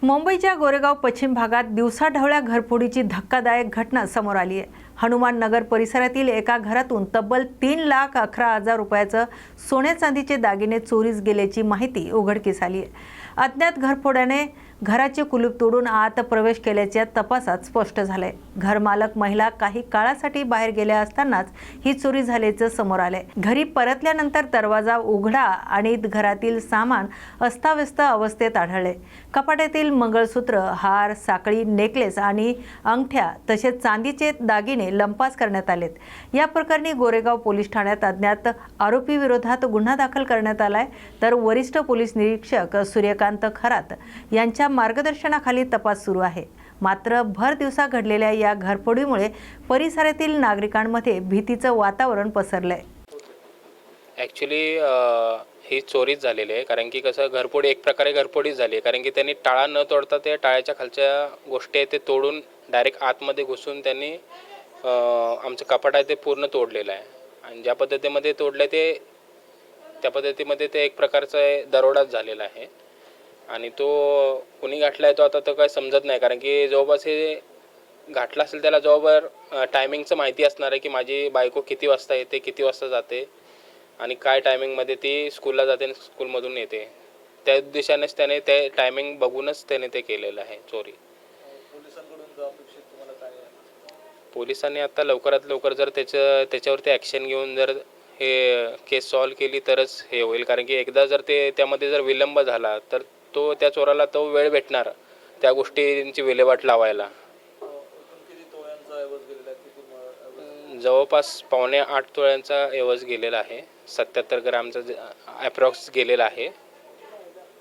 मुंबईच्या गोरेगाव पश्चिम भागात दिवसाढवळ्या घरफोडीची धक्कादायक घटना समोर आली आहे। हनुमान नगर परिसरातील एका घरातून तब्बल 3,11,000 रुपयाचं सोने चांदीचे दागिने चोरीस गेल्याची माहिती उघडकीस आली आहे। अज्ञात घरफोड्याने घराचे कुलूप तोडून आत प्रवेश केल्याच्या तपासात स्पष्ट झालंय। घरमालक महिला काही काळासाठी बाहेर गेल्या असतानाच ही चोरी झाल्याचं समोर आलंय। घरी परतल्यानंतर दरवाजा उघडा आणि घरातील सामान अस्ताव्यस्त अवस्थेत आढळले। कपाटातील मंगळसूत्र, हार, साखळी, नेकलेस आणि अंगठ्या तसेच चांदीचे दागिने लंपास करण्यात आलेत। या प्रकरणी गोरेगाव पोलीस ठाण्यात अज्ञात आरोपी विरोधात गुन्हा दाखल करण्यात आलाय। तर वरिष्ठ पोलीस निरीक्षक सूर्यकांत खरात यांच्या मार्गदर्शनाखाली तपास सुरू आहे। मात्र भर दिवसा घडलेल्या या घरफोडीमुळे परिसरातील नागरिकांमध्ये भीतीचं वातावरण पसरलंय। ॲक्च्युली ही चोरीच झालेली आहे, कारण की कसं घरफोडी एक प्रकारे घरफोडीच झाली आहे, कारण की त्यांनी टाळा न तोडता त्या टाळ्याच्या खालच्या गोष्टी आहेत ते तोडून डायरेक्ट आतमध्ये घुसून त्यांनी आमचं कपाट आहे ते पूर्ण तोडलेलं आहे। आणि ज्या पद्धतीमध्ये तोडलं ते त्या पद्धतीमध्ये ते एक प्रकारचा दरोडाच झालेला आहे। आणि तो कुणी गाठला आहे तो आता तर काय समजत नाही, कारण की जवळपास हे घातला असेल त्याला जवळपास टायमिंगचं माहिती असणार आहे की माझी बायको किती वाजता येते, किती वाजता जाते आणि काय टायमिंगमध्ये ती स्कूलला जाते आणि स्कूलमधून येते। त्या उद्देशानेच त्याने ते टायमिंग बघूनच त्याने ते केलेलं आहे चोरी। पोलिसांनी आता लवकरात लवकर जर त्याच्यावरती ॲक्शन घेऊन जर हे केस सॉल्व केली तरच हे होईल, कारण की एकदा जर त्यामध्ये जर विलंब झाला तर त्या चोराला तो वेळ भेटणार त्या गोष्टींची विल्हेवाट लावायला। जवळपास 7.25 तोळ्यांचा ऐवज गेलेला आहे, 77 ग्रामचा ॲप्रॉक्स गेलेला आहे।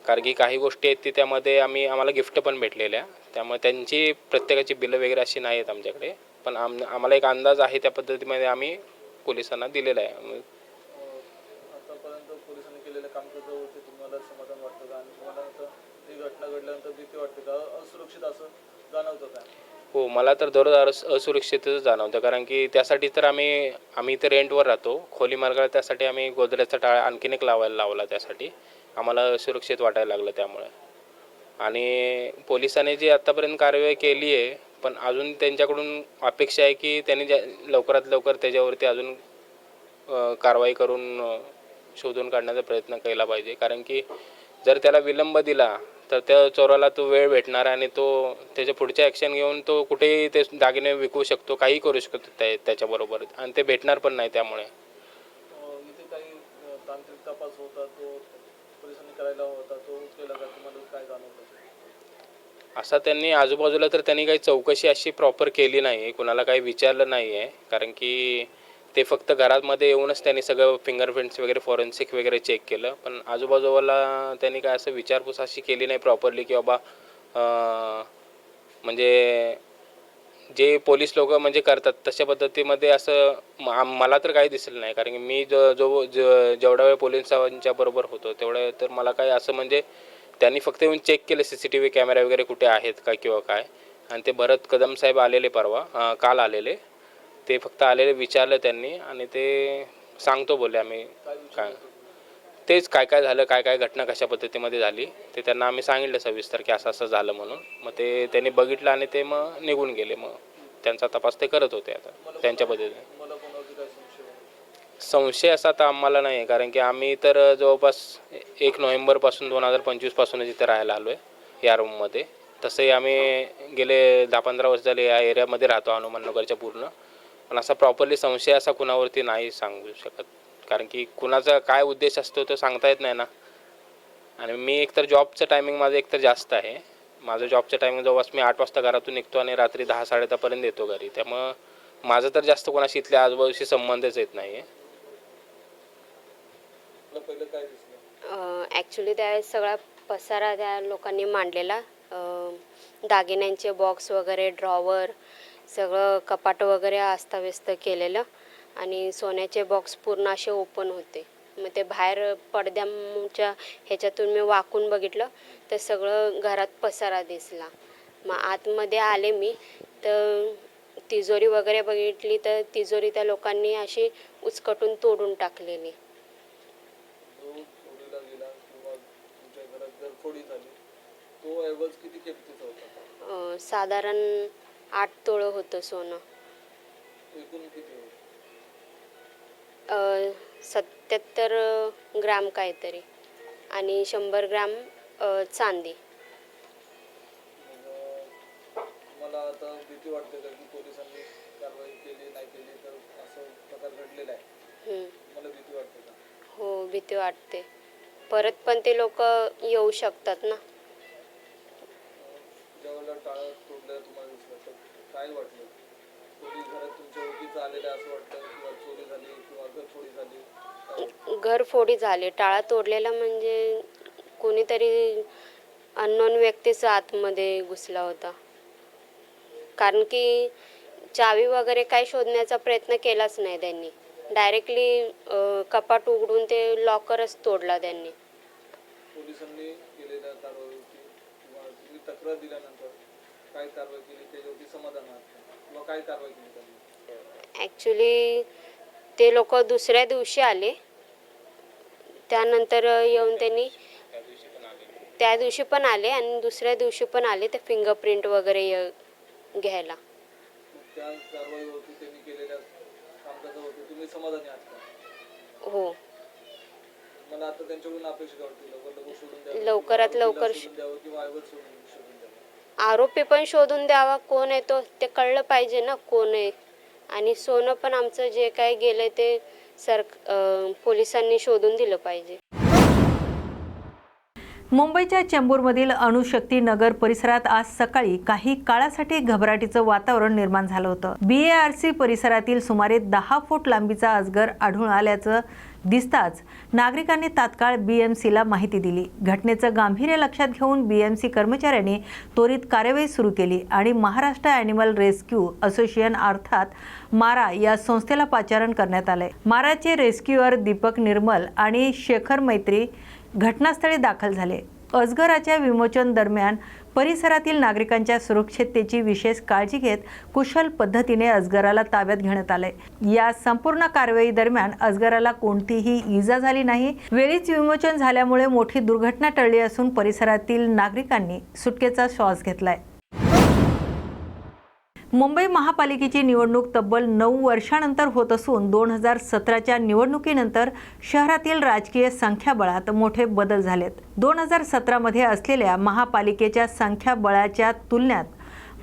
कारण की काही गोष्टी आहेत ती त्यामध्ये आम्हाला गिफ्ट पण भेटलेल्या, त्यामुळे त्यांची प्रत्येकाची बिलं वगैरे अशी नाही आहेत आमच्याकडे, पण आम्हाला एक अंदाज आहे त्या पद्धतीमध्ये आम्ही पोलिसांना दिलेला आहे। आतापर्यंत पोलिसांनी केलेल्या कामकाजावर तुम्हाला समाधान वाटतं का? आणि तुम्हाला ही घटना घडल्यानंतर भीती वाटते का? असुरक्षित असं जाणवतं का? हो, मला तर दररोज असुरक्षितच जाणवतं, कारण की त्यासाठी तर आम्ही इथे रेंटवर राहतो, खोली मार्गाला, त्यासाठी आम्ही गोदरेजचा टाळा आणखीन एक लावला त्यासाठी आम्हाला असुरक्षित वाटायला लागलं त्यामुळे। आणि पोलिसांनी जी आत्तापर्यंत कारवाई केली आहे, पण अजून त्यांच्याकडून अपेक्षा आहे की त्यांनी लवकरात लवकर त्याच्यावरती अजून कारवाई करून शोधून काढण्याचा प्रयत्न केला पाहिजे, कारण की जर त्याला विलंब दिला तर त्या चोराला तो वेळ भेटणार आणि तो त्याच्या पुढच्या ॲक्शन घेऊन तो कुठेही ते दागिने विकू शकतो, काही करू शकतो त्याच्याबरोबर, आणि ते भेटणार पण नाही। त्यामुळे इथे काही तांत्रिक तपास होता तो पोलिसांनी करायला होता, तो केला का? तुम्हाला काय जाणवतं? असा त्यांनी आजूबाजूला तर त्यांनी काही चौकशी अशी प्रॉपर केली नाही, कुणाला काही विचारलं नाही आहे, कारण की ते फक्त घरामध्ये येऊनच त्यांनी सगळं फिंगरप्रिंट्स वगैरे फॉरेन्सिक वगैरे चेक केलं, पण आजूबाजूला त्यांनी काय असं विचारपूस अशी केली नाही प्रॉपरली की बाबा म्हणजे जे पोलीस लोक म्हणजे करतात तशा पद्धतीमध्ये असं मला तर काही दिसलं नाही, कारण की मी जेवढा वेळ पोलिसांच्या बरोबर होतो तेवढ्या तर मला काय असं म्हणजे त्यांनी फक्त येऊन चेक केलं CCTV कॅमेरा वगैरे कुठे आहेत का किंवा काय। आणि ते भरत कदम साहेब आलेले काल आलेले, ते फक्त आलेले विचारलं त्यांनी आणि ते सांगतो बोलले आम्ही काय तेच काय काय झालं, काय काय घटना कशा पद्धतीमध्ये झाली ते त्यांना आम्ही सांगितलं सविस्तर की असं असं झालं म्हणून। मग ते त्यांनी बघितलं आणि ते मग निघून गेले, मग त्यांचा तपास ते करत होते आता त्यांच्या पद्धतीने। संशय असा तर आम्हाला नाही आहे, कारण की आम्ही तर जवळपास 1 नोव्हेंबरपासून 2025 पासूनच इथे राहायला आलो आहे या रूममध्ये। तसंही आम्ही गेले 10-15 वर्ष झाले या एरियामध्ये राहतो हनुमाननगरच्या पूर्ण, पण असा प्रॉपरली संशय असा कुणावरती नाही सांगू शकत, कारण की कुणाचा काय उद्देश असतो तो सांगता येत नाही ना। आणि मी एकतर जॉबचं टायमिंग माझं एकतर जास्त आहे, माझं जॉबचं टायमिंग जवळपास मी 8 वाजता घरातून निघतो आणि रात्री 10-10:30 पर्यंत येतो घरी, त्यामुळं माझं तर जास्त कोणाशी इथल्या आजूबाजूशी संबंधच येत नाही आहे। ॲक्च्युली त्यावेळेस सगळा पसारा त्या लोकांनी मांडलेला, दागिन्यांचे बॉक्स वगैरे, ड्रॉवर, सगळं कपाट वगैरे अस्ताव्यस्त केलेलं आणि सोन्याचे बॉक्स पूर्ण असे ओपन होते। मग ते बाहेर पडद्याच्या ह्याच्यातून मी वाकून बघितलं तर सगळं घरात पसारा दिसला। मग आतमध्ये आले मी तर तिजोरी वगैरे बघितली तर तिजोरी त्या लोकांनी अशी उचकटून तोडून टाकलेली। जो चोरीला गेला किंवा तुमच्या घरात घरफोडी झाली तो ऐवज किती किमतीचा होता? साधारण 8 तोळं होतं सोनं. एकूण किती होतं? 77 ग्राम काहीतरी आणि 100 ग्राम चांदी. मग मला आता भीती वाटते का की पोलिसांनी कारवाई केली नाही केली तर असं प्रकार घडलेला आहे. मला भीती वाटते का? हो, भीती वाटते. परत पण ते लोक येऊ शकतात ना. ज्यावेळेला टाळं तोडलं तुम्हाला दिसलं तर काय वाटलं? कोणी घरात तुमच्या ओळखीचं आलेलं असं वाटतं किंवा चोरी झाली किंवा घरफोडी झाली? घरफोडी झाली. टाळा तोडलेला म्हणजे कोणीतरी अननोन व्यक्तीच आतमध्ये घुसला होता. कारण की चावी वगैरे काही शोधण्याचा प्रयत्न केलाच नाही त्यांनी. डायरेक्टली कपाट उघडून ते लॉकरच तोडला त्यांनी. पोलिसांनी केलेल्या कारवाईची किंवा तुम्ही तक्रार दिल्यानंतर काय कारवाई केली त्याच्यावरती समाधान वाटतं किंवा काय कारवाई केली त्यांनी? ॲक्च्युली ते लोक दुसऱ्या दिवशी आले. त्यानंतर येऊन त्यांनी त्या दिवशी पण आले आणि दुसऱ्या दिवशी पण आले ते फिंगरप्रिंट वगैरे घ्यायला. मग त्या कारवाईवरती त्यांनी केलेल्या कामकाजावरती तुम्ही समाधानी आहात का? हो, मला आता त्यांच्याकडून अपेक्षा वाटते लवकर सोडून द्यावं, लवकरात किंवा लवकर शोधून द्यावं किंवा ऐवज शोधून द्यावं. आरोपी पण शोधून द्यावा. कोण आहे तो ते कळलं पाहिजे ना कोण आहे. आणि सोनं पण आमचं जे काही गेलं ते पोलिसांनी शोधून दिलं पाहिजे. मुंबईच्या चेंबूरमधील अणुशक्ती नगर परिसरात आज सकाळी काही काळासाठी घबराटीचं वातावरण निर्माण झालं होतं. BARC परिसरातील सुमारे 10 फूट लांबीचा अजगर आढळून आल्याचं दिसताच नागरिकांनी तात्काळ BMCला माहिती दिली. घटनेचं गांभीर्य लक्षात घेऊन BMC कर्मचाऱ्यांनी त्वरित कार्यवाही सुरू केली आणि महाराष्ट्र ॲनिमल रेस्क्यू असोसिएशन अर्थात मारा या संस्थेला पाचारण करण्यात आले. माराचे रेस्क्युअर दीपक निर्मल आणि शेखर मैत्री घटनास्थळी दाखल झाले. अजगराच्या विमोचन दरम्यान परिसरातील नागरिकांच्या सुरक्षिततेची विशेष काळजी घेत कुशल पद्धतीने अजगराला ताब्यात घेण्यात आले. या संपूर्ण कारवाई दरम्यान अजगराला कोणतीही इजा झाली नाही. वेळीच विमोचन झाल्यामुळे मोठी दुर्घटना टळली असून परिसरातील नागरिकांनी सुटकेचा श्वास घेतलाय. मुंबई महापालिकेची निवडणूक तब्बल 9 वर्षांनंतर होत असून 2017च्या निवडणुकीनंतर शहरातील राजकीय संख्याबळात मोठे बदल झालेत. 2017मध्ये असलेल्या महापालिकेच्या संख्याबळाच्या तुलनेत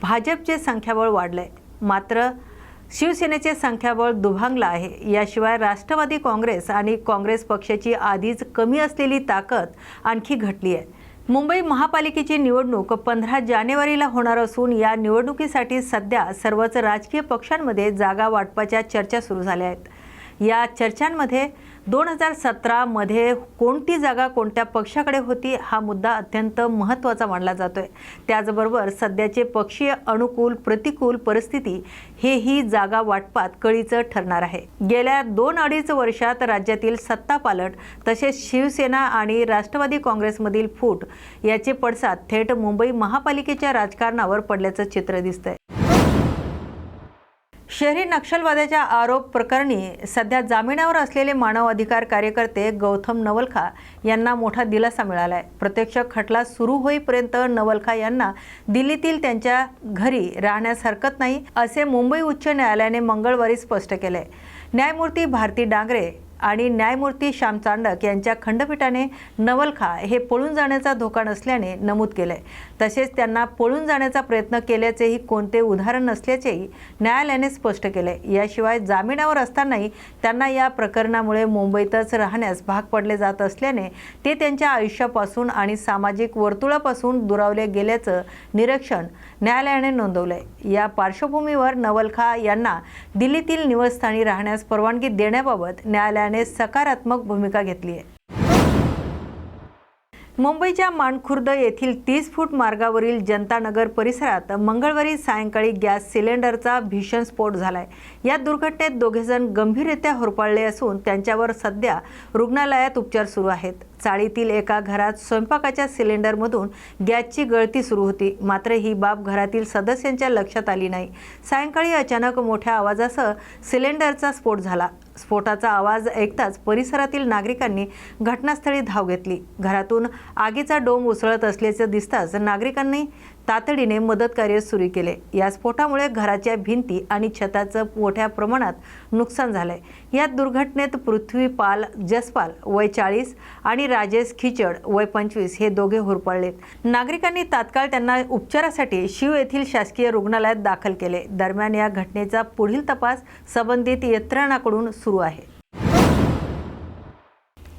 भाजपचे संख्याबळ वाढले. मात्र शिवसेनेचे संख्याबळ दुभांगलं आहे. याशिवाय राष्ट्रवादी काँग्रेस आणि काँग्रेस पक्षाची आधीच कमी असलेली ताकद आणखी घटली आहे. मुंबई महापालिकेची निवडणूक 15 जानेवारीला होणार असून या निवडणुकीसाठी सध्या सर्वच राजकीय पक्षांमध्ये जागा वाटपाच्या चर्चा सुरू झाल्या आहेत. या चर्चांमध्ये 2017मध्ये कोणती जागा कोणत्या पक्षाकडे होती हा मुद्दा अत्यंत महत्त्वाचा मानला जातोय. त्याचबरोबर सध्याचे पक्षीय अनुकूल प्रतिकूल परिस्थिती हेही जागा वाटपात कळीचं ठरणार आहे. गेल्या 2-2.5 वर्षात राज्यातील सत्तापालट तसेच शिवसेना आणि राष्ट्रवादी काँग्रेसमधील फूट याचे पडसाद थेट मुंबई महापालिकेच्या राजकारणावर पडल्याचं चित्र दिसतंय. शहरी नक्षलवादाच्या आरोप प्रकरणी सध्या जामिनावर असलेले मानव अधिकार कार्यकर्ते गौतम नवलखा यांना मोठा दिलासा मिळाला आहे. प्रत्यक्ष खटला सुरू होईपर्यंत नवलखा यांना दिल्लीतील त्यांच्या घरी राहण्यास हरकत नाही असे मुंबई उच्च न्यायालयाने मंगळवारी स्पष्ट केले. न्यायमूर्ती भारती डांगरे आणि न्यायमूर्ती श्याम चांडक यांच्या खंडपीठाने नवलखा हे पळून जाण्याचा धोका नसल्याने नमूद केले. तसेच त्यांना पळून जाण्याचा प्रयत्न केल्याचेही कोणते उदाहरण नसल्याचेही न्यायालयाने स्पष्ट केले. याशिवाय जामिनावर असतानाही त्यांना या प्रकरणामुळे मुंबईतच राहण्यास भाग पडले जात असल्याने ते त्यांच्या आयुष्यापासून आणि सामाजिक वर्तुळापासून दुरावले गेल्याचं निरीक्षण न्यायालयाने नोंदवले. या पार्श्वभूमीवर नवलखा यांना दिल्लीतील निवासस्थानी राहण्यास परवानगी देण्याबाबत न्यायालयाने सकारात्मक भूमिका घेतली आहे. मुंबईच्या माणखुर्द येथील 30 फूट मार्गावरील जनतानगर परिसरात मंगळवारी सायंकाळी गॅस सिलेंडरचा भीषण स्फोट झालाय. या दुर्घटनेत दोघेजण गंभीररित्या होरपळले असून त्यांच्यावर सध्या रुग्णालयात उपचार सुरू आहेत. चाळीतील एका घरात स्वयंपाकाच्या सिलेंडरमधून गॅसची गळती सुरू होती. मात्र ही बाब घरातील सदस्यांच्या लक्षात आली नाही. सायंकाळी अचानक मोठ्या आवाजासह सिलेंडरचा स्फोट झाला. स्फोटाचा आवाज ऐकताच परिसरातील नागरिकांनी घटनास्थळी धाव घेतली. घरातून आगीचा डोंब उसळत असल्याचे दिसताच नागरिकांनी तातडीने मदत कार्य सुरू केले. या स्फोटामुळे घराच्या भिंती आणि छताचं मोठ्या प्रमाणात नुकसान झालंय. या दुर्घटनेत पृथ्वीपाल जसपाल वय 40 आणि राजेश खिचड वय 25 हे दोघे होरपळलेत. नागरिकांनी तात्काळ त्यांना उपचारासाठी शीव येथील शासकीय रुग्णालयात दाखल केले. दरम्यान या घटनेचा पुढील तपास संबंधित यंत्रणांकडून सुरू आहे.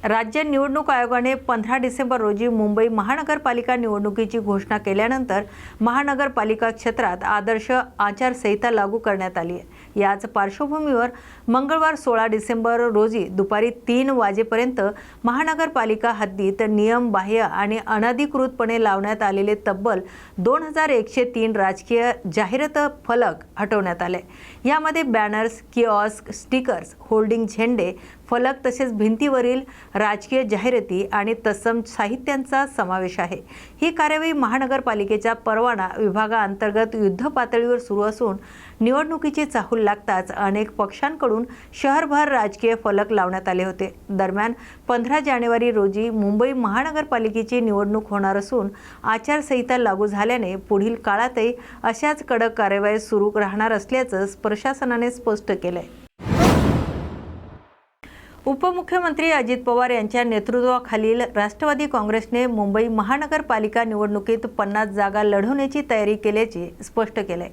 राज्य निवडणूक आयोगाने 15 डिसेंबर रोजी मुंबई महानगरपालिका निवडणुकीची घोषणा केल्यानंतर महानगरपालिका क्षेत्रात आदर्श आचारसंहिता लागू करण्यात आली आहे. याच पार्श्वभूमीवर मंगळवार 16 डिसेंबर रोजी दुपारी 3 वाजेपर्यंत महानगरपालिका हद्दीत नियमबाह्य आणि अनधिकृतपणे लावण्यात आलेले तब्बल 2103 राजकीय जाहिरात फलक हटवण्यात आले. यामध्ये बॅनर्स, किऑस्क, स्टिकर्स, होल्डिंग, झेंडे, फलक तसेच भिंतीवरील राजकीय जाहिराती आणि तत्सम साहित्यांचा समावेश आहे. ही कार्यवाही महानगरपालिकेच्या परवाना विभागाअंतर्गत युद्ध पातळीवर सुरू असून निवडणुकीची चाहूल लागताच अनेक पक्षांकडून शहरभर राजकीय फलक लावण्यात आले होते. दरम्यान 15 जानेवारी रोजी मुंबई महानगरपालिकेची निवडणूक होणार असून आचारसंहिता लागू झाल्याने पुढील काळातही अशाच कडक कार्यवाही सुरू राहणार असल्याचं प्रशासनाने स्पष्ट केलंय. उपमुख्यमंत्री अजित पवार यांच्या नेतृत्वाखालील राष्ट्रवादी काँग्रेसने मुंबई महानगरपालिका निवडणुकीत 50 जागा लढवण्याची तयारी केल्याचे स्पष्ट केले.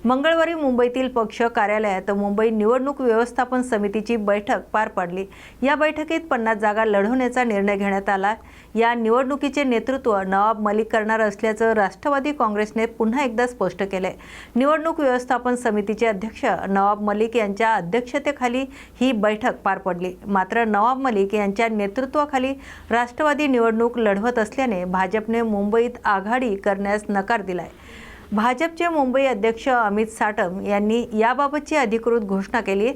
मंगळवारी मुंबईतील पक्ष कार्यालयात मुंबई निवडणूक व्यवस्थापन समितीची बैठक पार पडली. या बैठकीत 50 जागा लढवण्याचा निर्णय घेण्यात आला. या निवडणुकीचे नेतृत्व नवाब मलिक करणार असल्याचं राष्ट्रवादी काँग्रेसने पुन्हा एकदा स्पष्ट केले. निवडणूक व्यवस्थापन समितीचे अध्यक्ष नवाब मलिक यांच्या अध्यक्षतेखाली ही बैठक पार पडली. मात्र नवाब मलिक यांच्या नेतृत्वाखाली राष्ट्रवादी निवडणूक लढवत असल्याने भाजपने मुंबईत आघाडी करण्यास नकार दिलाय. भाजपचे मुंबई अध्यक्ष अमित साटम यांनी याबाबतची अधिकृत घोषणा केली.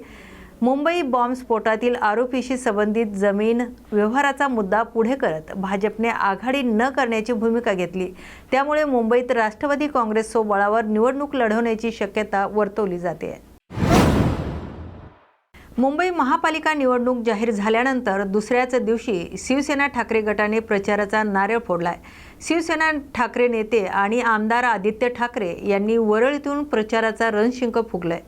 मुंबई बॉम्बस्फोटातील आरोपीशी संबंधित जमीन व्यवहाराचा मुद्दा पुढे करत भाजपने आघाडी न करण्याची भूमिका घेतली. त्यामुळे मुंबईत राष्ट्रवादी काँग्रेस सोबळावर निवडणूक लढवण्याची शक्यता वर्तवली जाते. मुंबई महापालिका निवडणूक जाहीर झाल्यानंतर दुसऱ्याच दिवशी शिवसेना ठाकरे गटाने प्रचाराचा नारळ फोडलाय. शिवसेना ठाकरे नेते आणि आमदार आदित्य ठाकरे यांनी वरळीतून प्रचाराचा रणशिंग फुंकलाय.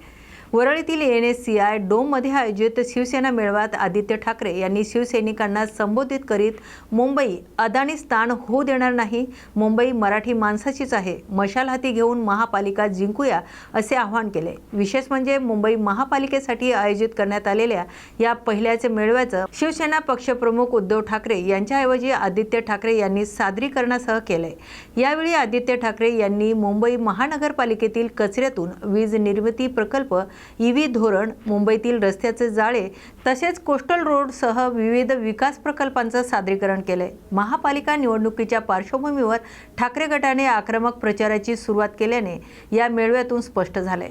वरळीतील NSCI डोममध्ये आयोजित शिवसेना मेळाव्यात आदित्य ठाकरे यांनी शिवसैनिकांना संबोधित करीत मुंबई अदानी स्थान होऊ देणार नाही, मुंबई मराठी माणसाचीच आहे, मशाल हाती घेऊन महापालिका जिंकूया असे आवाहन केले. विशेष म्हणजे मुंबई महापालिकेसाठी आयोजित करण्यात आलेल्या या पहिल्याच मेळाव्याचं शिवसेना पक्षप्रमुख उद्धव ठाकरे यांच्याऐवजी आदित्य ठाकरे यांनी सादरीकरणासह केले. यावेळी आदित्य ठाकरे यांनी मुंबई महानगरपालिकेतील कचऱ्यातून वीज निर्मिती प्रकल्प, EV धोरण, मुंबईतील रस्त्याचे जाळे तसेच कोस्टल रोडसह विविध विकास प्रकल्पांचं सादरीकरण केले. महापालिका निवडणुकीच्या पार्श्वभूमीवर ठाकरे गटाने आक्रमक प्रचाराची सुरुवात केल्याने या मेळाव्यातून स्पष्ट झाले.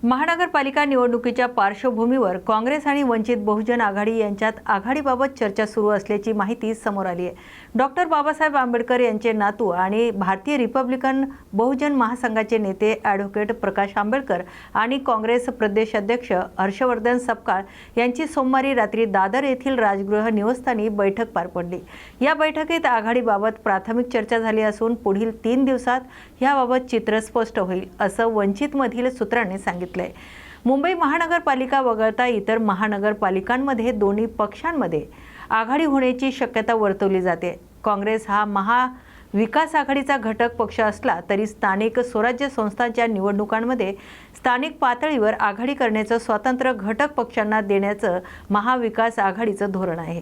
महानगरपालिका निवडणुकीच्या पार्श्वभूमीवर काँग्रेस आणि वंचित बहुजन आघाडी यांच्यात आघाडीबाबत चर्चा सुरू असल्याची माहिती समोर आली आहे. डॉक्टर बाबासाहेब आंबेडकर यांचे नातू आणि भारतीय रिपब्लिकन बहुजन महासंघाचे नेते ॲडव्होकेट प्रकाश आंबेडकर आणि काँग्रेस प्रदेश अध्यक्ष हर्षवर्धन सपकाळ यांची सोमवारी रात्री दादर येथील राजगृह निवासस्थानी बैठक पार पडली. या बैठकीत आघाडीबाबत प्राथमिक चर्चा झाली असून पुढील 3 दिवसात याबाबत चित्र स्पष्ट होईल असं वंचितमधील सूत्रांनी सांगितलं. मुंबई महानगरपालिका वगळता इतर महानगरपालिकांमध्ये दोन्ही पक्षांमध्ये आघाडी होण्याची शक्यता वर्तवली जाते. काँग्रेस हा महाविकास आघाडीचा घटक पक्ष असला तरी स्थानिक स्वराज्य संस्थांच्या निवडणुकांमध्ये स्थानिक पातळीवर आघाडी करण्याचं स्वातंत्र्य घटक पक्षांना देण्याचं महाविकास आघाडीचं धोरण आहे.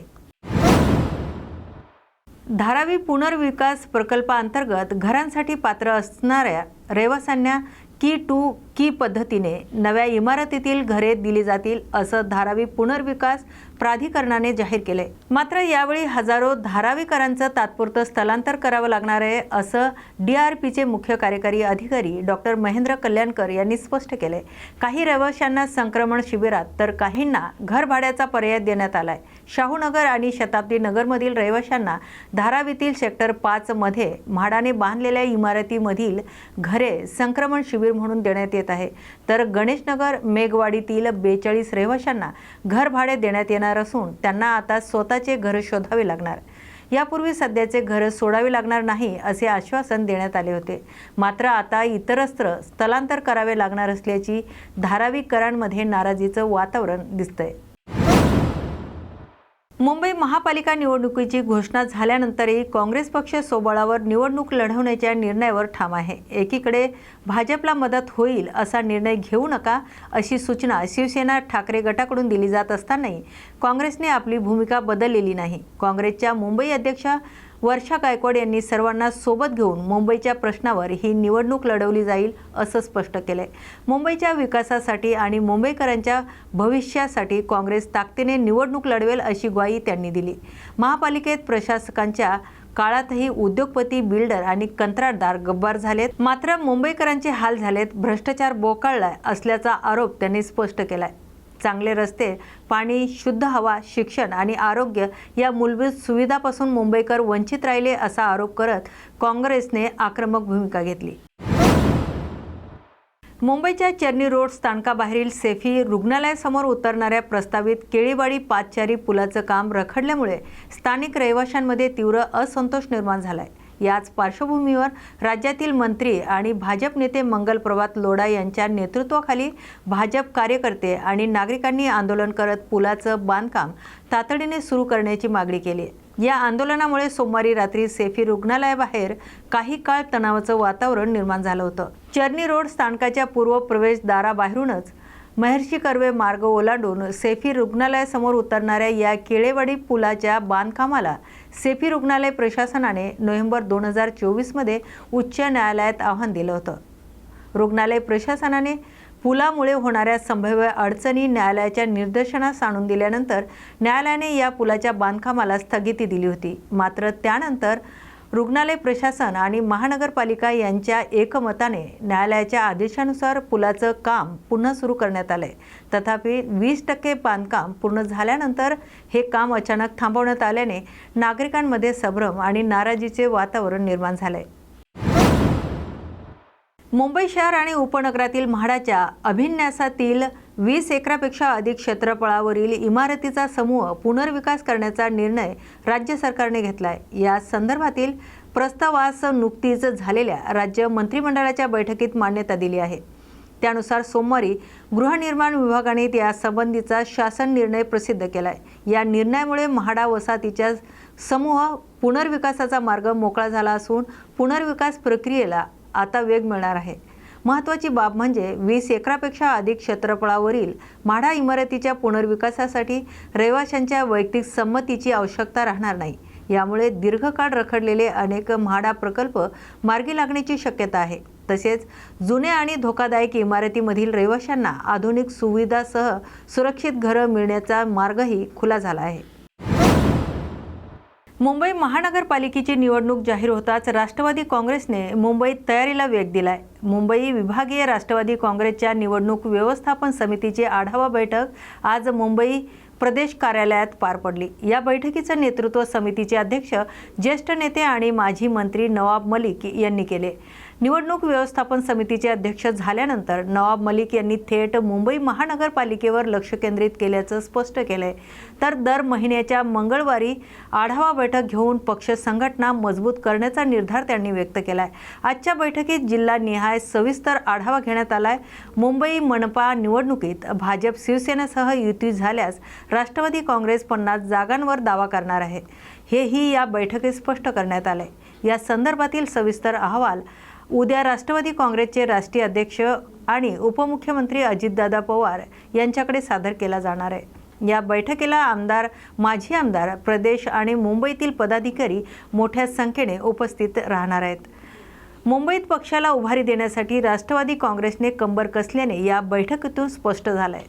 धारावी पुनर्विकास प्रकल्पाअंतर्गत घरांसाठी पात्र असणाऱ्या रहिवाशांना की टू की पद्धतीने नव्या इमारतीतील घरे दिली जातील असं धारावी पुनर्विकास प्राधिकरणाने जाहीर केले. मात्र यावेळी हजारो धारावीकरांचं तात्पुरतं स्थलांतर करावं लागणार आहे असं DRPचे मुख्य कार्यकारी अधिकारी डॉक्टर महेंद्र कल्याणकर यांनी स्पष्ट केले. काही रहिवाशांना संक्रमण शिबिरात तर काहींना घर भाड्याचा पर्याय देण्यात आलाय. शाहूनगर आणि शताब्दी नगरमधील रहिवाशांना धारावीतील सेक्टर 5 मध्ये म्हाडाने बांधलेल्या इमारतीमधील घरे संक्रमण शिबिर म्हणून देण्यात येत येत आहे, तर गणेशनगर मेघवाडीतील 42 रहिवाशांना घर भाडे देण्यात येणार असून त्यांना आता स्वतःचे घर शोधावे लागणार. यापूर्वी सध्याचे घर सोडावे लागणार नाही असे आश्वासन देण्यात आले होते. मात्र आता इतरत्र स्थलांतर करावे लागणार असल्याची धारावीकरांमध्ये नाराजीचं वातावरण दिसतंय. मुंबई महापालिका निवडणुकीची घोषणा झाल्यानंतरही काँग्रेस पक्ष स्वबळावर निवडणूक लढवण्याच्या निर्णयावर ठाम आहे. एकीकडे भाजपला मदत होईल असा निर्णय घेऊ नका अशी सूचना शिवसेना ठाकरे गटाकडून दिली जात असतानाही काँग्रेसने आपली भूमिका बदललेली नाही. काँग्रेसच्या मुंबई अध्यक्षा वर्षा गायकवाड यांनी सर्वांना सोबत घेऊन मुंबईच्या प्रश्नावर ही निवडणूक लढवली जाईल असं स्पष्ट केलंय. मुंबईच्या विकासासाठी आणि मुंबईकरांच्या भविष्यासाठी काँग्रेस ताकदीने निवडणूक लढवेल अशी ग्वाही त्यांनी दिली. महापालिकेत प्रशासकांच्या काळातही उद्योगपती, बिल्डर आणि कंत्राटदार गब्बार झालेत, मात्र मुंबईकरांचे हाल झालेत, भ्रष्टाचार बोकाळलाय असल्याचा आरोप त्यांनी स्पष्ट केलाय. चांगले रस्ते, पाणी, शुद्ध हवा, शिक्षण आणि आरोग्य या मूलभूत सुविधांपासून मुंबईकर वंचित राहिले असा आरोप करत काँग्रेसने आक्रमक भूमिका घेतली. मुंबईच्या चर्नी रोड स्थानकाबाहेरील सेफी रुग्णालयासमोर उतरणाऱ्या प्रस्तावित केळीवाडी पादचारी पुलाचं काम रखडल्यामुळे स्थानिक रहिवाशांमध्ये तीव्र असंतोष निर्माण झालाय. याच पार्श्वभूमीवर राज्यातील मंत्री आणि भाजप नेते मंगल प्रभात लोढा यांच्या नेतृत्वाखाली भाजप कार्यकर्ते आणि नागरिकांनी आंदोलन करत पुलाचं बांधकाम तातडीने सुरू करण्याची मागणी केली आहे. या आंदोलनामुळे सोमवारी रात्री सेफी रुग्णालयाबाहेर काही काळ तणावाचं वातावरण निर्माण झालं होतं. चर्नी रोड स्थानकाच्या पूर्व प्रवेशद्वाराबाहेरूनच महर्षी कर्वे मार्ग ओलांडून सेफी रुग्णालयासमोर उतरणाऱ्या या केळेवाडी पुलाच्या बांधकामाला सेफी रुग्णालय प्रशासनाने नोव्हेंबर 2024 उच्च न्यायालयात आव्हान दिलं होतं. रुग्णालय प्रशासनाने पुलामुळे होणाऱ्या संभाव्य अडचणी न्यायालयाच्या निदर्शनास आणून दिल्यानंतर न्यायालयाने या पुलाच्या बांधकामाला स्थगिती दिली होती. मात्र त्यानंतर रुग्णालय प्रशासन आणि महानगरपालिका यांच्या एकमताने न्यायालयाच्या आदेशानुसार पुलाचं काम पुन्हा सुरू करण्यात आलंय. तथापि 20% बांधकाम पूर्ण झाल्यानंतर हे काम अचानक थांबवण्यात आल्याने नागरिकांमध्ये संभ्रम आणि नाराजीचे वातावरण निर्माण झालंय. मुंबई शहर आणि उपनगरातील म्हाडाच्या अभिन्यासातील 20 एकरापेक्षा अधिक क्षेत्रफळावरील इमारतीचा समूह पुनर्विकास करण्याचा निर्णय राज्य सरकारने घेतलाय. या संदर्भातील प्रस्तावास नुकतीच झालेल्या राज्य मंत्रिमंडळाच्या बैठकीत मान्यता दिली आहे. त्यानुसार सोमवारी गृहनिर्माण विभागाने यासंबंधीचा शासन निर्णय प्रसिद्ध केलाय. या निर्णयामुळे म्हाडा वसाहतीच्या समूह पुनर्विकासाचा मार्ग मोकळा झाला असून पुनर्विकास प्रक्रियेला आता वेग मिळणार आहे. महत्त्वाची बाब म्हणजे 20 एकरापेक्षा अधिक क्षेत्रफळावरील म्हाडा इमारतीच्या पुनर्विकासासाठी रहिवाशांच्या वैयक्तिक संमतीची आवश्यकता राहणार नाही. यामुळे दीर्घकाळ रखडलेले अनेक म्हाडा प्रकल्प मार्गी लागण्याची शक्यता आहे. तसेच जुन्या आणि धोकादायक इमारतीमधील रहिवाशांना आधुनिक सुविधासह सुरक्षित घरं मिळण्याचा मार्गही खुला झाला आहे. मुंबई महानगरपालिकेची निवडणूक जाहीर होताच राष्ट्रवादी काँग्रेसने मुंबईत तयारीला वेग दिलाय. मुंबई विभागीय राष्ट्रवादी काँग्रेसच्या निवडणूक व्यवस्थापन समितीची आढावा बैठक आज मुंबई प्रदेश कार्यालयात पार पडली. या बैठकीचं नेतृत्व समितीचे अध्यक्ष, ज्येष्ठ नेते आणि माजी मंत्री नवाब मलिक यांनी केले. निवडणूक व्यवस्थापन समितीचे अध्यक्ष झाल्यानंतर नवाब मलिक यांनी थेट मुंबई महानगरपालिकेवर लक्ष केंद्रित केल्याचं स्पष्ट केलंय. तर दर महिन्याच्या मंगळवारी आढावा बैठक घेऊन पक्ष संघटना मजबूत करण्याचा निर्धार त्यांनी व्यक्त केलाय. आजच्या बैठकीत जिल्हानिहाय सविस्तर आढावा घेण्यात आलाय. मुंबई मनपा निवडणुकीत भाजप शिवसेनेसह युती झाल्यास राष्ट्रवादी काँग्रेस 50 जागांवर दावा करणार आहे, हेही या बैठकीत स्पष्ट करण्यात आले. या संदर्भातील सविस्तर अहवाल उद्या राष्ट्रवादी काँग्रेसचे राष्ट्रीय अध्यक्ष आणि उपमुख्यमंत्री अजितदादा पवार यांच्याकडे सादर केला जाणार आहे. या बैठकीला आमदार, माजी आमदार, प्रदेश आणि मुंबईतील पदाधिकारी मोठ्या संख्येने उपस्थित राहणार आहेत. मुंबईत पक्षाला उभारी देण्यासाठी राष्ट्रवादी काँग्रेसने कंबर कसल्याने या बैठकीतून स्पष्ट झालंय.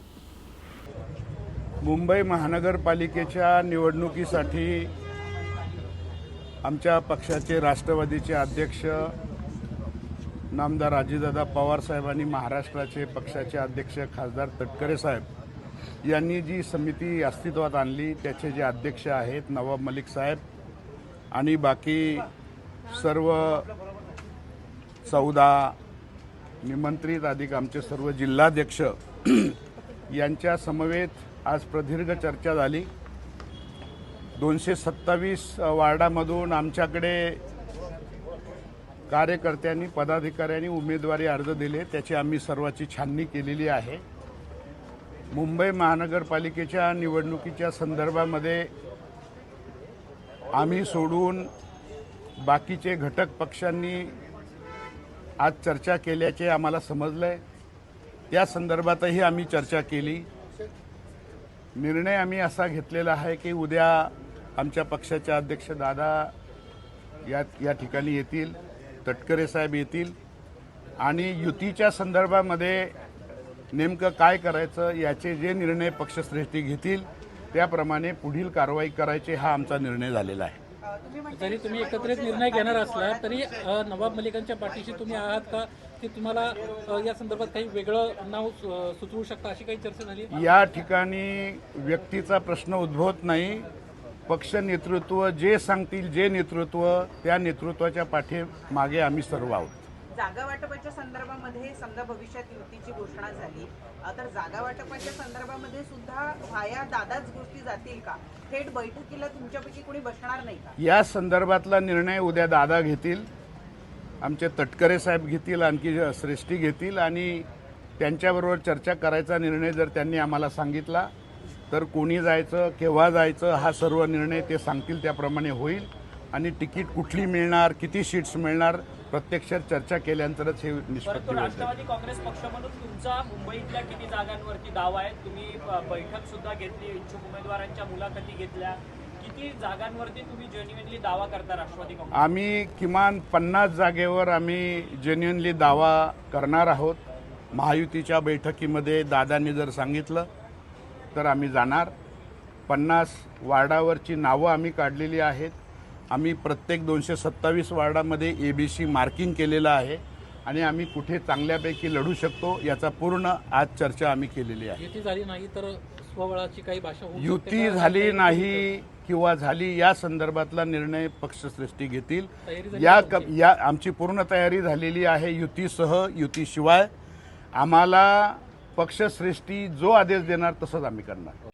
मुंबई महानगरपालिकेच्या निवडणुकीसाठी आमच्या पक्षाचे राष्ट्रवादीचे अध्यक्ष नामदार अजितदादा पवार साहेब आणि महाराष्ट्राचे पक्षाचे अध्यक्ष खासदार तटकरे साहेब यांनी जी समिती अस्तित्वात आणली त्याचे जे अध्यक्ष आहेत नवाब मलिक साहेब आणि बाकी सर्व 14 निमंत्रित अधिक आमचे सर्व जिल्हाध्यक्ष यांच्या समवेत आज प्रदीर्घ चर्चा झाली. 227 वार्डामधून आमच्याकडे कार्यकर्त्यांनी पदाधिकाऱ्यांनी उमेदवारी अर्ज दिले. त्याची आम्ही सर्वाची छाननी केलेली आहे. मुंबई महानगरपालिकेच्या निवडणुकीच्या संदर्भामध्ये आम्ही सोडून बाकीचे घटक पक्षांनी आज चर्चा केल्याचे आम्हाला समजलंय. त्या संदर्भातही आम्ही चर्चा केली. निर्णय आम्ही असा घेतलेला आहे की उद्या आमच्या पक्षाचे अध्यक्ष दादा या ठिकाणी येतील, तटकरे साहेब येतील आणि युतीच्या संदर्भामध्ये नेमकं काय करायचं याचे जे निर्णय पक्षश्रेष्ठी घेतील त्याप्रमाणे पुढील कारवाई करायची हा आमचा निर्णय झालेला आहे. जरी तुम्ही एकत्रित निर्णय घेणार असला तरी नवाब मलिकांच्या पाठीशी तुम्ही आहात का, की तुम्हाला या संदर्भात काही वेगळं नाव सुचवू शकता, अशी काही चर्चा झाली? या ठिकाणी व्यक्तीचा प्रश्न उद्भवत नाही. पक्ष नेतृत्व जे सांगतील, जे नेतृत्व त्या नेतृत्वाच्या पाठीमागे आम्ही सर्व आहोत. जागा वाटपाच्या संदर्भामध्ये समजा भविष्यात युतीची घोषणा झाली तर जागा वाटपाच्या संदर्भामध्ये सुद्धा व्हाया दादाच गोष्टी जातील का? थेट बैठकीला तुमच्यापैकी कोणी बसणार नाही का? या संदर्भातला निर्णय उद्या दादा घेतील, आमचे तटकरे साहेब घेतील, आणखी श्रेष्ठी घेतील आणि त्यांच्याबरोबर चर्चा करायचा निर्णय जर त्यांनी आम्हाला सांगितला तर कोणी जायचं, केव्हा जायचं हा सर्व निर्णय ते सांगतील त्याप्रमाणे होईल. आणि तिकीट कुठली मिळणार, किती सीट्स मिळणार प्रत्यक्षात चर्चा केल्यानंतरच हे निष्पत्ती होईल. राष्ट्रवादी काँग्रेस पक्ष म्हणून तुमचा मुंबईतल्या किती जागांवरती दावा आहे? तुम्ही बैठक सुद्धा घेतली, इच्छुक उमेदवारांच्या मुलाखती घेतल्या. किती जागांवरती तुम्ही जेन्युइनली दावा करता राष्ट्रवादी काँग्रेस? आम्ही किमान 50 जागेवर आम्ही जेन्युइनली दावा करणार आहोत. महायुतीच्या बैठकीमध्ये दादांनी जर सांगितलं तर आम्ही जाणार. 50 वार्डावरची नावं आम्ही काढलेली आहेत. आम्ही प्रत्येक 227 वार्डामध्ये ABC मार्किंग केलेलं आहे आणि आम्ही कुठे चांगल्यापैकी लढू शकतो याचा पूर्ण आज चर्चा आम्ही केलेली आहे. युती झाली नाही तर स्वबळाची काही भाषा होऊ शकते युती का? झाली नाही किंवा झाली या संदर्भातला निर्णय पक्षश्रेष्ठी घेतील. तयारी झाली या आमची पूर्ण तयारी झालेली आहे. युतीसह युतीशिवाय आम्हाला पक्षश्रेष्ठी जो आदेश देणार तसंच आम्ही करणार.